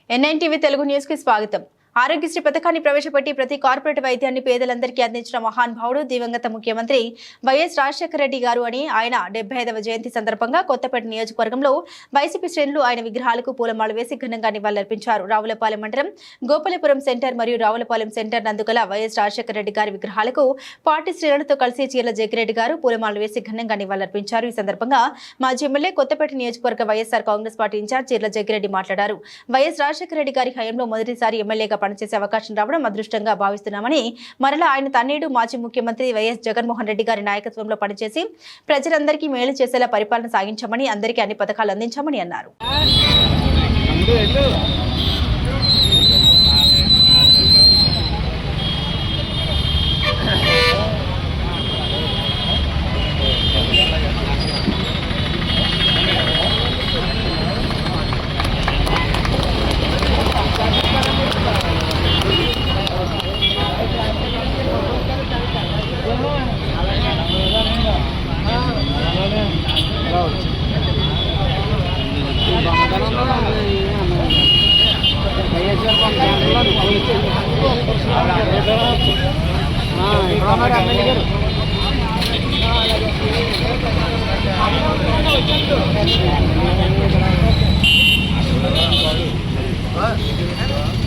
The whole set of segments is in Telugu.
ఎన్ఎన్టీవీ తెలుగు న్యూస్ కి స్వాగతం. ఆరోగ్యశ్రీ పథకాన్ని ప్రవేశపెట్టి ప్రతి కార్పొరేట్ వైద్యాన్ని పేదలందరికీ అందించిన మహానుభావుడు దివంగత ముఖ్యమంత్రి వైఎస్ రాజశేఖర రెడ్డి గారు అని ఆయన 75వ జయంతి సందర్భంగా కొత్తపేట నియోజకవర్గంలో వైసీపీ శ్రేణులు ఆయన విగ్రహాలకు పూలమాల వేసి ఘనంగా నివాళులర్పించారు. రావులపాలెం మండలం గోపాలపురం సెంటర్ మరియు రావులపాలెం సెంటర్ నందుగల వైఎస్ రాజశేఖర రెడ్డి గారి విగ్రహాలకు పార్టీ శ్రేణులతో కలిసి చీర్ల జగ్గిరెడ్డి గారు పూలమాలలు వేసి ఘనంగా నివాళులర్పించారు. ఈ సందర్భంగా మాజీ ఎమ్మెల్యే కొత్తపేట నియోజకవర్గ వైఎస్ఆర్ కాంగ్రెస్ పార్టీ ఇన్ఛార్జ్ చీర్ల జగ్గిరెడ్డి మాట్లాడారు. వైఎస్ రాజశేఖర రెడ్డి గారి హయాంలో మొదటిసారి ఎమ్మెల్యేగా పనిచేసే అవకాశం రావడం అదృష్టంగా భావిస్తున్నామని, మరలా ఆయన తన్నేడు మాజీ ముఖ్యమంత్రి వైఎస్ జగన్మోహన్ రెడ్డి గారి నాయకత్వంలో పనిచేసి ప్రజలందరికీ మేలు చేసేలా పరిపాలన సాగించామని, అందరికీ అన్ని పథకాలు అందించామని అన్నారు.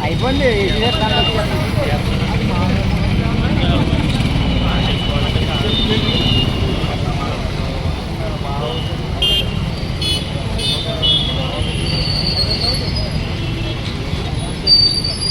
అయిపోయింది.